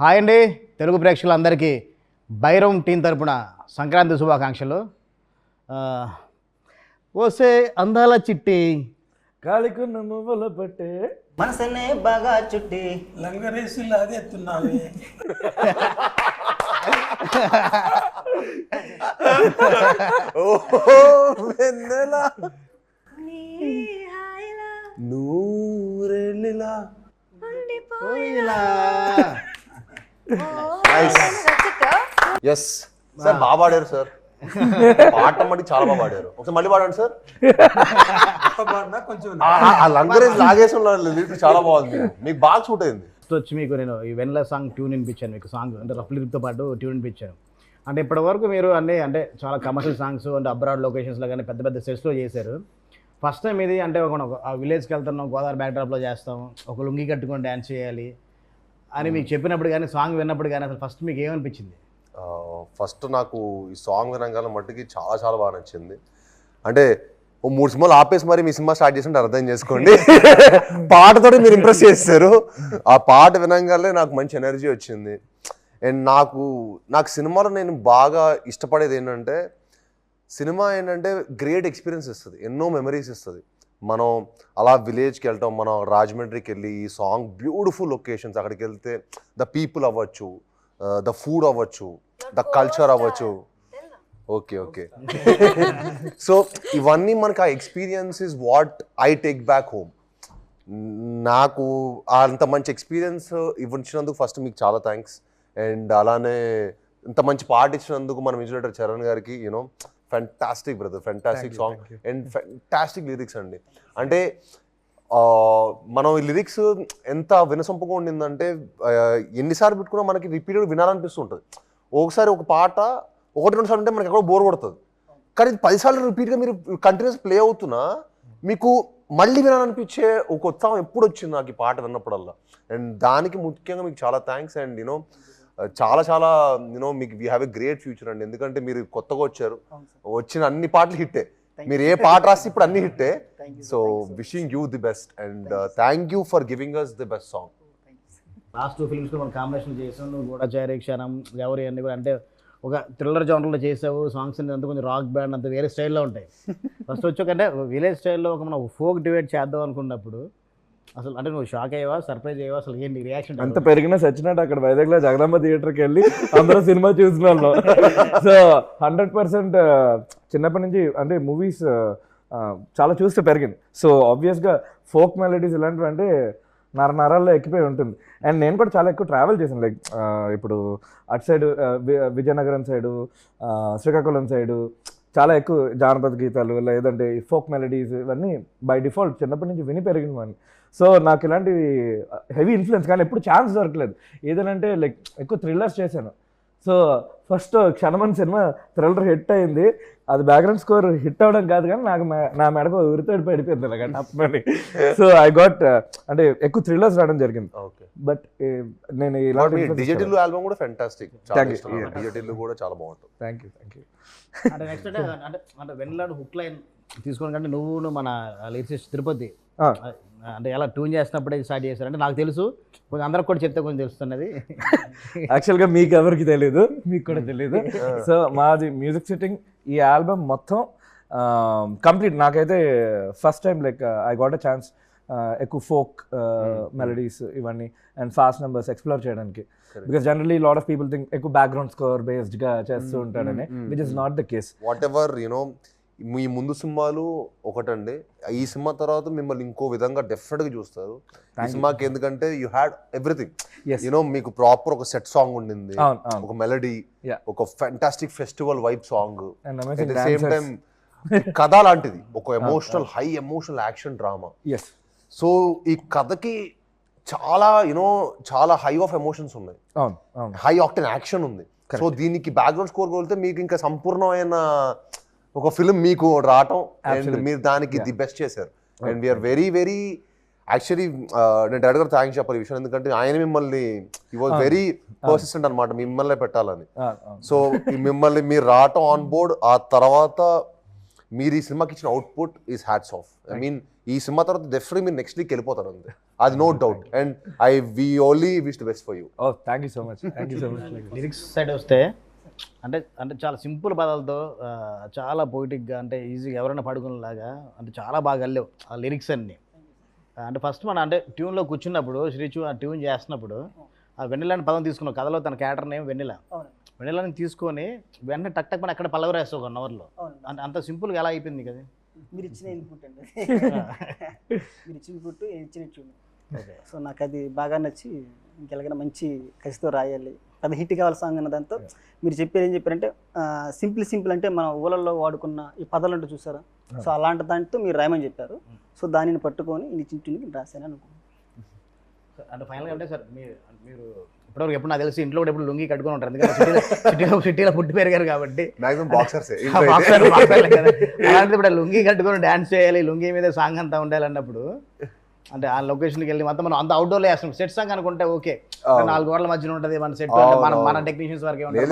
Hi అండి తెలుగు ప్రేక్షకులందరికీ Bairam team తరపున సంక్రాంతి శుభాకాంక్షలు. ఓసే అందాల చిట్టి కాలికున్న మువ్వల పట్టే మనసనే బాగా చుట్టి లంగరేసి లాగెత్తున్నావే. నూరెళ్ళిలా ఎస్ సార్, బాగా పాడారు సార్. పాట మట్టి చాలా బాగా పాడారు. ఒకసారి మళ్ళీ పాడండి సార్. కొంచెం ఆ లంగరేజ్ లాగేసిన లిరిక్ చాలా బాగుంది, మీకు బాగా సూట్ అయింది. వచ్చి మీకు నేను ఈ వెన్నెల సాంగ్ ట్యూన్ వినిపించాను, మీకు సాంగ్ అంటే రఫ్ లిరిక్తో పాటు ట్యూన్ వినిపించాను. అంటే ఇప్పటివరకు మీరు అన్నీ అంటే చాలా కమర్షియల్ సాంగ్స్ అంటే అబ్రాడ్ లొకేషన్స్లో కానీ పెద్ద పెద్ద సెట్స్లో చేశారు. ఫస్ట్ టైం ఇది అంటే ఒక విలేజ్కి వెళ్తున్నాం, గోదావరి బ్యాక్డ్రాప్లో చేస్తాం, ఒక లుంగి కట్టుకొని డ్యాన్స్ చేయాలి అని మీకు చెప్పినప్పుడు కానీ సాంగ్ విన్నప్పుడు కానీ అసలు ఫస్ట్ మీకు ఏమనిపించింది? ఫస్ట్ నాకు ఈ సాంగ్ వినగానే మట్టుకి చాలా చాలా బాగా నచ్చింది. అంటే ఓ 3 సినిమాలు ఆపేసి మరి మీ సినిమా స్టార్ట్ చేసి అర్థం చేసుకోండి. పాటతో మీరు ఇంప్రెస్ చేస్తారు. ఆ పాట వినగానే నాకు మంచి ఎనర్జీ వచ్చింది. అండ్ నాకు సినిమాలో నేను బాగా ఇష్టపడేది ఏంటంటే, సినిమా ఏంటంటే గ్రేట్ ఎక్స్పీరియన్స్ ఇస్తుంది, ఎన్నో మెమరీస్ ఇస్తుంది. మనం అలా విలేజ్కి వెళ్తాం, మనం రాజమండ్రికి వెళ్ళి ఈ సాంగ్ బ్యూటిఫుల్ లొకేషన్స్, అక్కడికి వెళ్తే ద పీపుల్ అవ్వచ్చు, ద ఫుడ్ అవ్వచ్చు, ద కల్చర్ అవ్వచ్చు. ఓకే ఓకే సో ఇవన్నీ మనకి ఆ experience is what I take back home. నాకు అంత మంచి ఎక్స్పీరియన్స్ ఇవ్వచ్చినందుకు ఫస్ట్ మీకు చాలా థ్యాంక్స్. అండ్ అలానే ఇంత మంచి పాట ఇచ్చినందుకు మన మ్యూజిక్ డైరెక్టర్ చరణ్ గారికి you know fantastic brother, fantastic song and fantastic lyrics అండి. అంటే మనం ఈ లిరిక్స్ ఎంత వినసొంపుగా ఉండిందంటే ఎన్నిసార్లు పెట్టుకున్నా మనకి రిపీటెడ్ వినాలనిపిస్తుంటుంది. ఒకసారి ఒక పాట 1-2 సార్లు ఉంటే మనకి ఎక్కడో బోర్ కొడుతుంది, కానీ 10 సార్లు రిపీట్గా మీరు కంటిన్యూస్ ప్లే అవుతున్నా మీకు మళ్ళీ వినాలనిపించే ఒక ఉత్సాహం ఎప్పుడు వచ్చింది నాకు ఈ పాట విన్నప్పుడల్లా. అండ్ దానికి ముఖ్యంగా మీకు చాలా థ్యాంక్స్. అండ్ యూనో చాలా చాలా యూనో మీకు we have a great future అండి. ఎందుకంటే మీరు కొత్తగా వచ్చారు, వచ్చిన అన్ని పాటలు హిట్టే, మీరు ఏ పాట రాసి ఇప్పుడు అన్ని హిట్టే. So wishing you the best and thank you for giving us the best song. Last 2 ఫిల్మ్స్లో మనం కాంబినేషన్ చేసాం, నువ్వు కూడా చేరే క్షణం ఎవరి అన్నీ కూడా అంటే ఒక థ్రిల్లర్ జోనర్లో చేసావు. సాంగ్స్ అంతా కొంచెం రాక్ బ్యాండ్ అంత వేరే స్టైల్లో ఉంటాయి. ఫస్ట్ వచ్చి అంటే విలేజ్ స్టైల్లో ఒక మనం ఫోక్ డిబేట్ చేద్దాం అనుకున్నప్పుడు అసలు అంటే నువ్వు షాక్ అయ్యావా, సర్ప్రైజ్ అయ్యావా, అసలు ఏంటి రియాక్షన్? అంత పెరిగిన సచ్చినట్టు అక్కడ వైజాగ్లో జగదాంబ థియేటర్కి వెళ్ళి అందరూ సినిమా చూసిన వాళ్ళు. సో 100% చిన్నప్పటి నుంచి అంటే మూవీస్ చాలా చూస్తే పెరిగింది. సో ఆబ్వియస్గా ఫోక్ మెలడీస్ ఇలాంటివి అంటే నరాల్లో ఎక్కిపోయి ఉంటుంది. అండ్ నేను కూడా చాలా ఎక్కువ ట్రావెల్ చేశాను, లైక్ ఇప్పుడు అటు side Vizianagaram side, Srikakulam side చాలా ఎక్కువ జానపద గీతాలు లేదంటే ఫోక్ మెలడీస్ ఇవన్నీ బై డిఫాల్ట్ చిన్నప్పటి నుంచి విని పెరిగిన వాడిని. సో నాకు ఇలాంటివి హెవీ ఇన్ఫ్లుయెన్స్, కానీ ఎప్పుడు ఛాన్స్ దొరకలేదు. ఏదంటే లైక్ ఎక్కువ థ్రిల్లర్స్ చేశాను. సో ఫస్ట్ క్షణమని సినిమా థ్రిల్లర్ హిట్ అయింది. అది బ్యాక్గ్రౌండ్ స్కోర్ హిట్ అవ్వడం కాదు, కానీ నాకు నా మెడకు ఉరితోడి పడిపోయింది అలాగ తప్పని. సో ఐ గాట్ అంటే ఎక్కువ థ్రిల్లర్స్ రావడం జరిగింది. బట్ నేను ఇలాంటి డిజిటల్ ఆల్బమ్ కూడా ఫెంటాస్టిక్, డిజిటల్ కూడా చాలా బాగుంటుంది. Thank you. అంటే నెక్స్ట్ అంటే వెన్నెలాడు హుక్ లైన్ తీసుకోవడం కంటే నువ్వు మన లిరిసిస్ట్ తిరుపతి అంటే ఎలా ట్యూన్ చేసినప్పుడే స్టార్ట్ చేశారు అంటే నాకు తెలుసు, కొంచెం అందరికి కూడా చెప్తే కొంచెం తెలుస్తున్నది. యాక్చువల్గా మీకు ఎవరికి తెలియదు, మీకు కూడా తెలియదు. సో మాది మ్యూజిక్ సిట్టింగ్ ఈ ఆల్బమ్ మొత్తం కంప్లీట్ నాకైతే first time like I got a chance ఎక్కువ ఫోక్ మెలడీస్ ఇవన్నీ అండ్ ఫాస్ట్ నెంబర్స్ ఎక్స్ప్లోర్ చేయడానికి. Because generally lot of people think ఎక్కువ బ్యాక్గ్రౌండ్ స్కోర్ బేస్డ్గా చేస్తూ ఉంటాడని, which is not the case. Whatever you know మీ ముందు సినిమాలు ఒకటండి, ఈ సినిమా తర్వాత మిమ్మల్ని ఇంకో విధంగా డెఫినెట్గా చూస్తారు ఈ సినిమాకి. ఎందుకంటే యూ హ్యాడ్ ఎవ్రీథింగ్, యూనో మీకు ప్రాపర్ ఒక సెట్ సాంగ్ ఉండింది, ఒక మెలడీ, ఒక fantastic festival vibe song, at the same time కథ లాంటిది, ఒక emotional high emotional action drama. So ఈ కథకి చాలా యూనో చాలా హై ఆఫ్ ఎమోషన్స్ ఉన్నాయి, హై ఆక్టెన్ యాక్షన్ ఉంది. సో దీనికి బ్యాక్గ్రౌండ్ స్కోర్ కోల్తే మీకు ఇంకా సంపూర్ణమైన ఒక ఫిల్మ్ మీకు రావటం, అండ్ మీరు దానికి ది బెస్ట్ చేశారు. And we're very very actually నేను డైరెక్టర్ థ్యాంక్స్ చెప్పాలి ఈ విషయం, ఎందుకంటే ఆయన మిమ్మల్ని ఈ వాజ్ వెరీ పర్సిస్టెంట్ అనమాట మిమ్మల్ని పెట్టాలని. సో మిమ్మల్ని మీరు రావటం ఆన్ బోర్డ్, ఆ తర్వాత మీరు ఈ సినిమాకి ఇచ్చిన output is hats off. I mean ఈ సినిమా తర్వాత డెఫినెట్లీ మీరు నెక్స్ట్ లీక్ వెళ్ళిపోతారు అంతే, అది no doubt. And we only wish the best for you. Oh thank you so much. Lyrics side వస్తే అంటే అంటే చాలా సింపుల్ పదాలతో చాలా పొయిటిక్గా అంటే ఈజీగా ఎవరైనా పడుకునేలాగా అంటే చాలా బాగా వెళ్ళలేవు ఆ లిరిక్స్ అన్నీ. అంటే ఫస్ట్ మన అంటే ట్యూన్లో కూర్చున్నప్పుడు శ్రీచు ఆ ట్యూన్ చేస్తున్నప్పుడు ఆ వెన్నెలని పదం తీసుకున్నాం కథలో తన క్యారెక్టర్ నేమ్ వెన్నెలని తీసుకొని వెంటనే టక్ టక్ మన ఎక్కడ పల్లవి రాస్తావు 1 అవర్లో. అంటే అంత సింపుల్గా ఎలా అయిపోయింది కదా. మీరు ఇచ్చిన ఇన్పుట్ అండి, మీరు ఇచ్చిన ఇన్పుట్ ఇచ్చిన ట్యూన్. సో నాకు అది బాగా నచ్చి ఇంకెలాగైనా మంచి కసితో రాయాలి, పెద్ద హిట్ కావాలి సాంగ్ అన్న దాంతో మీరు చెప్పారు. ఏం చెప్పారంటే సింపుల్ అంటే మన ఊళ్ళల్లో వాడుకున్న ఈ పదాలు అంటే చూసారా, సో అలాంటి దాంతో మీరు రాయమని చెప్పారు. సో దానిని పట్టుకొని ఇచ్చిన ట్యూన్కి రాశాను అనుకున్నాను. అంటే ఫైనల్గా అంటే సార్ మీరు ఇప్పటివరకు ఎప్పుడు నాకు తెలిసి ఇంట్లో కూడా ఎప్పుడు లుంగి కట్టుకొని ఉంటారు, ఎందుకంటే సిటీలో పుట్టి పెరిగారు కాబట్టి. మాక్సిమం బాక్సర్సే. అలాంటి ఇప్పుడు లుంగి కట్టుకొని డాన్స్ చేయాలి, లుంగి మీద సాంగ్ అంతా ఉండాలి అన్నప్పుడు అంటే ఆ లొకేషన్కి వెళ్ళి మొత్తం మనం అంత అవుట్డోర్లో వేస్తాం. సెట్ సాంగ్ అనుకుంటే ఓకే 4 గోడల మధ్యన ఉంటుంది మన సెట్, మన టెక్నీషియన్స్ వరకే ఉంటుంది.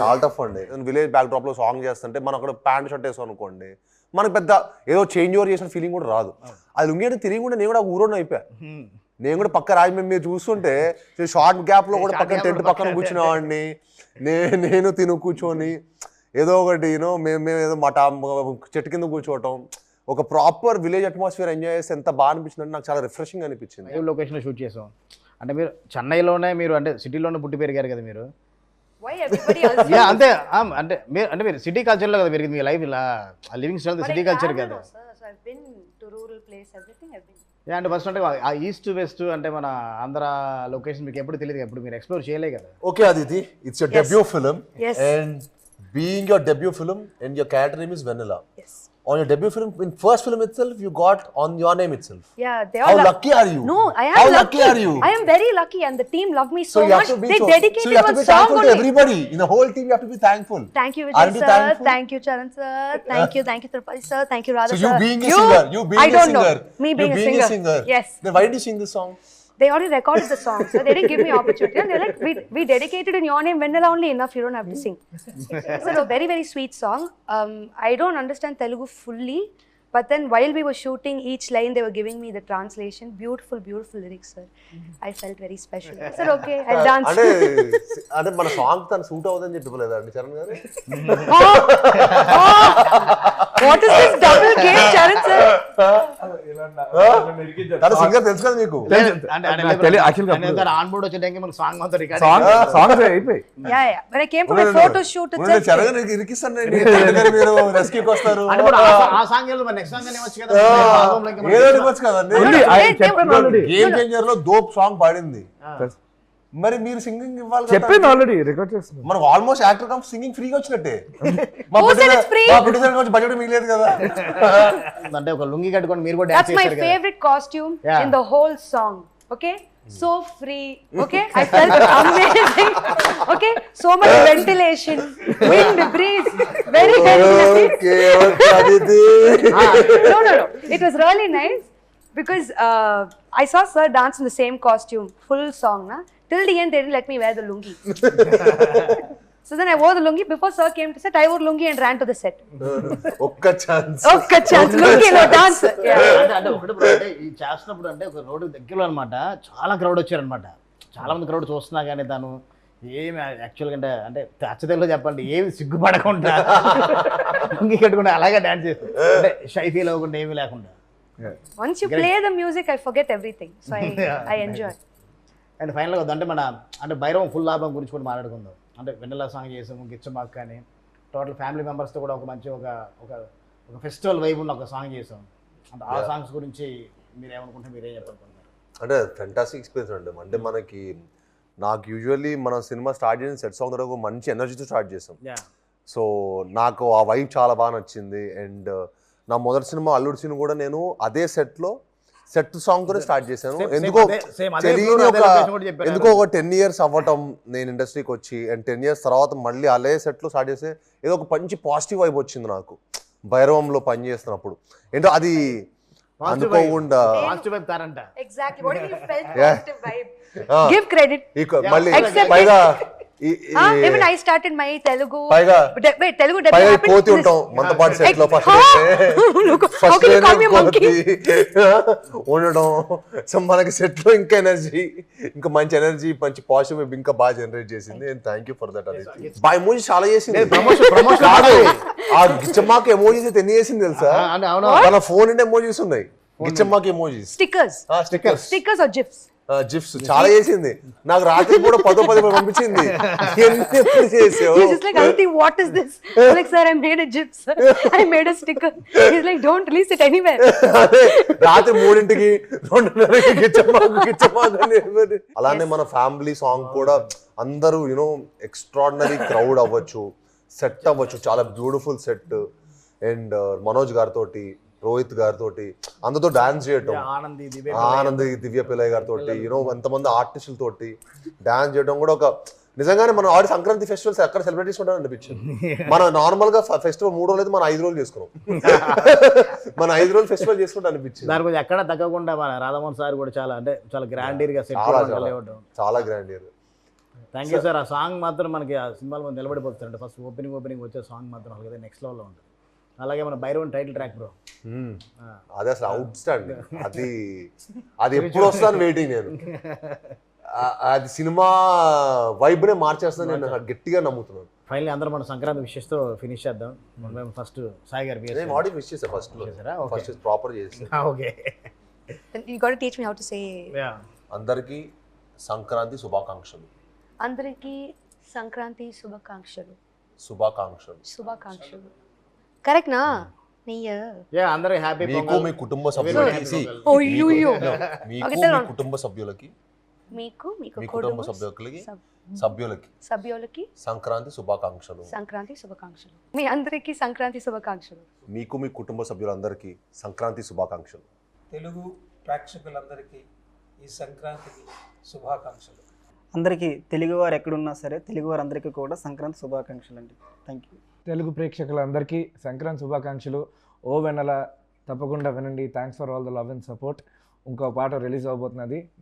చాలా టఫ్ అండి. విలేజ్ బ్యాక్ డ్రాప్ లో సాంగ్ చేస్తుంటే మనం అక్కడ ప్యాంట్ షర్ట్ వేసాం అనుకోండి, మనకు పెద్ద ఏదో చేంజ్ ఓవర్ చేసిన ఫీలింగ్ కూడా రాదు. అది లుంగి అంటే తిరిగి కూడా నేను కూడా ఊరోని అయిపోయా. నేను కూడా పక్క రాజమండ్రి మీరు చూస్తుంటే షార్ట్ గ్యాప్ లో కూడా పక్కన టెంట్ పక్కన కూర్చునేవాడిని, నేను తిను కూర్చొని ఏదో ఒకటి యూనో మేము ఏదో చెట్టు కింద కూర్చోవటం, ఒక ప్రాపర్ విలేజ్ అట్మాస్ఫియర్ ఎంజాయ్ చేస్తే ఎంత బాగా అనిపించింది అంటే నాకు చాలా రిఫ్రెషింగ్ అనిపించింది. లైవ్ లొకేషన్లో షూట్ చేసాం. అంటే మీరు చెన్నైలోనే మీరు అంటే సిటీలోనే పుట్టి పెరిగారు కదా మీరు. అంతే అంటే మీరు సిటీ కల్చర్లో కదా పెరిగింది మీ లైఫ్, ఇలా లివింగ్ స్టైల్ సిటీ కల్చర్ కదా. అంటే ఫస్ట్ అంటే ఆ ఈస్ట్ వెస్ట్ అంటే మన ఆంధ్ర లొకేషన్ మీకు ఎప్పుడు తెలియదు, ఎప్పుడు మీరు ఎక్స్ప్లోర్ చేయలే కదా. Okay Aditi, it's your debut film and being your debut film and your character name is Vennela. On your debut film, in first film itself, you got on your name itself. Yeah, they are. How lucky are you? No, I am How lucky. are you? I am very lucky, and the team love me so you have much. to be They dedicated so you have to be one song thankful only. to everybody. In the whole team, you have to be thankful. Thank you, Aren't Vijay you sir. thankful? Thank you, Charan sir. Thank you, Tirupati sir. Thank you, Radha So sir. you being a singer, you being I a don't singer, know. Me being a singer. Yes. Then why did you sing this song? They already recorded the song, so they didn't give me opportunity. And they're like, we dedicated in your name, Vanilla only enough. You don't have to sing. It's a very very sweet song. I don't understand Telugu fully. But then while we were shooting each line, they were giving me the translation. Beautiful, beautiful lyrics, sir. I felt very special. I said, okay, I'll dance. అంటే మన song తను suit అవుతుందని చెప్పలేదా అండి చరణ్ గారు? What is this double game, Charan sir? తన singer తెలుసు కదా మీకు? ఆన్ బోర్డ్ వచ్చే టైంకి మనకు సాంగ్ మొత్తం రికార్డ్ సాంగ్స్ అయిపోయి. Yeah, yeah. When I came for my photo shoot, it's Charan గారు ఇరికిస్తాను మీరు రెస్క్యూకి వస్తారు. ఆ సాంగ్ నెక్స్ట్ సాంగ్ ఇవ్వచ్చు కదా, ఏదో ఇవ్వచ్చు కదండి. గేమ్ చేంజర్ లో దోప్ సాంగ్ పాడింది, మరి మీరు సింగింగ్ ఇవ్వాలి. చెప్పింది ఆల్రెడీ రికార్డ్ చేస్తున్నాం. మనకు ఆల్మోస్ట్ యాక్టర్ కమ్ సింగింగ్ ఫ్రీగా వచ్చినట్టే. మా ప్రొడ్యూసర్ కొంచెం బడ్జెట్ మిగిలేదు కదా. అంటే ఒక లుంగి కట్టుకొని మీరు కూడా that's my favorite costume in the whole song. Okay, so free. Okay, I felt amazing. Okay, so much ventilation, wind, breeze, very nice. Okay, Aditi. No, it was really nice because I saw sir dance in the same costume, full song na. Till the end they didn't let me wear the lungi. So then I wore the lungi. Before sir came to set, I wore lungi and ran to the set. ఒక్క chance lungi no dance. అంటే ఒకటి ఈ చేస్తున్నప్పుడు అంటే ఒక road దగ్గరలో అనమాట చాలా క్రౌడ్ వచ్చారనమాట. చాలా మంది క్రౌడ్ చూస్తున్నా కానీ తను ఏమి యాక్చువల్గా అంటే అచ్చతెల్లో చెప్పండి ఏమి సిగ్గుపడకుండా లుంగి కట్టుకుంటే అలాగే డాన్స్ చేస్తాను, అంటే షై ఫీల్ అవ్వకుండా ఏమీ లేకుండా. Once you play the music, I forget everything. So I enjoy. And ఫైనల్గా అంటే మన అంటే భైరవం ఫుల్ లాభం గురించి కూడా మాట్లాడుకుందాం. అంటే వెన్నెలా సాంగ్ చేసాము, గిచ్చమాక్ కానీ టోటల్ ఫ్యామిలీ మెంబర్స్తో కూడా ఒక మంచి ఒక ఫెస్టివల్ వైబ్ ఉన్న ఒక సాంగ్ చేసాం. అంటే ఆ సాంగ్స్ గురించి మీరు ఏమనుకుంటే మీరేం చెప్పాలనుకుంటున్నారు? అంటే ఫెంటాస్టిక్ ఎక్స్పీరియన్స్ అండి. అంటే మనకి నాకు యూజువల్లీ మన సినిమా స్టార్ట్ చేసిన సెట్ సాంగ్ ద్వారా మంచి ఎనర్జీతో స్టార్ట్ చేసాం. సో నాకు ఆ వైబ్ చాలా బాగా నచ్చింది. అండ్ నా మొదటి సినిమా అల్లుడు సినిమా కూడా నేను అదే సెట్ సాంగ్ తోనే స్టార్ట్ చేశాను. ఎందుకో ఒక 10 years అవ్వటం నేను ఇండస్ట్రీకి వచ్చి, అండ్ 10 years తర్వాత మళ్ళీ అదే సెట్లో స్టార్ట్ చేస్తే ఏదో ఒక మంచి పాజిటివ్ వైబ్ వచ్చింది నాకు భైరవంలో పని చేస్తున్నప్పుడు. ఏంటో అది అనుకోకుండా Exactly. What do you felt? Positive vibe. Give credit. మళ్ళీ పైగా even I started my Telugu. పైగా Telugu పైగా debut happened కోతి this- ఉంటాం మంతపాటి సెట్ లో first Look, how can you call me a monkey? ఉండడం. సో మనకి సెట్ లో ఇంకా ఎనర్జీ, ఇంకా మంచి ఎనర్జీ, మంచి పాజిటివ్ ఇంకా బాగా జనరేట్ చేసింది. And thank you for that. అది బా ఎమోజీ చాలా చేసింది. ప్రమోషన్ కాదు, ఆ గిచ్చమ్మాకి ఎమోజీస్ అయితే ఎన్ని చేసింది తెలుసా? అంటే అవును తన ఫోన్ నిండా ఎమోజీస్ ఉన్నాయి, గిచ్చమ్మాకి emojis, Stickers. Stickers or GIFs? GIFs చాలా చేసింది. నాకు రాత్రి కూడా 10 పంపించింది. ఎప్పుడు చేసావు? He's just like, Auntie, what is this? I'm like, sir, I made a GIF, sir. I made a sticker. He's like, don't release it anywhere. అదే రాత్రి 3ంటికి 2:30కి గిచ్చమ్మాకు. అలానే మన ఫ్యామిలీ సాంగ్ కూడా అందరూ యూనో ఎక్స్ట్రాడినరీ క్రౌడ్ అవ్వచ్చు, సెట్ అవ్వచ్చు, చాలా beautiful set. And Manoj గారితో, రోహిత్ గారితో అందరితో డాన్స్ చేయటం, ఆనంద్ దివ్య పిల్లయ్య గారితో యూనో ఎంతమంది ఆర్టిస్టులతోటి డాన్స్ చేయడం కూడా ఒక నిజంగానే మనం ఆడి సంక్రాంతి ఫెస్టివల్స్ ఎక్కడ సెలబ్రేట్ చేసుకుంటాం అనిపించింది. మనం నార్మల్ గా ఫెస్టివల్ 3 రోజులు అయితే మనం 5 రోజులు చేసుకున్నాం. మన 5 రోజులు ఫెస్టివల్ చేసుకుంటే అనిపించింది. దాని గురించి ఎక్కడ తగ్గకుండా మన రాధామోహన్ సార్ కూడా చాలా అంటే చాలా గ్రాండీర్ గా సెట్ చాలా grand year. Thank you sir. ఆ సాంగ్ మాత్రం మనకి ఆ సినిమాలో నిలబడిపోతుంది. అంటే ఫస్ట్ ఓపెనింగ్ వచ్చే సాంగ్ మాత్రం అలాగే నెక్స్ట్ లెవెల్లో ఉంటుంది. అలాగే మన భైరవన్ టైటిల్ ట్రాక్ బ్రో, అది అసలు అవుట్ స్టాండింగ్. అది ఎప్పుడు వస్తాను వెయిటింగ్ నేను. అది సినిమా వైబ్ నే మార్చేస్తాను నేను గట్టిగా నమ్ముతున్నాను. ఫైనల్లీ అందరూ మన సంక్రాంతి విషెస్ తో ఫినిష్ చేద్దాం. మేము ఫస్ట్ సాయి గారు నేను ఆడియో విష్ చేసా ఫస్ట్ లో, ఫస్ట్ ప్రాపర్ చేసా. Okay, You got to teach me how to say. అందరికీ సంక్రాంతి శుభాకాంక్షలు. అందరికీ సంక్రాంతి శుభాకాంక్షలు. శుభాకాంక్షలు కరెక్ట్ నా? అందరూ హ్యాపీ మీకు మీ కుటుంబ సభ్యులకి కుటుంబ సభ్యులకి సభ్యులకి సంక్రాంతి శుభాకాంక్షలు. మీ అందరికీ సంక్రాంతి శుభాకాంక్షలు. మీకు మీ కుటుంబ సభ్యులందరికీ సంక్రాంతి శుభాకాంక్షలు. తెలుగు ప్రేక్షకులందరికీ ఈ సంక్రాంతికి శుభాకాంక్షలు. అందరికీ తెలుగువారు ఎక్కడున్నా సరే తెలుగువారు అందరికీ కూడా సంక్రాంతి శుభాకాంక్షలు అండి. Thank you. తెలుగు ప్రేక్షకులందరికీ సంక్రాంతి శుభాకాంక్షలు. ఓ వెన్నెల తప్పకుండా వినండి. Thanks for all the love and support. ఇంకో పాట రిలీజ్ అవబోతున్నది,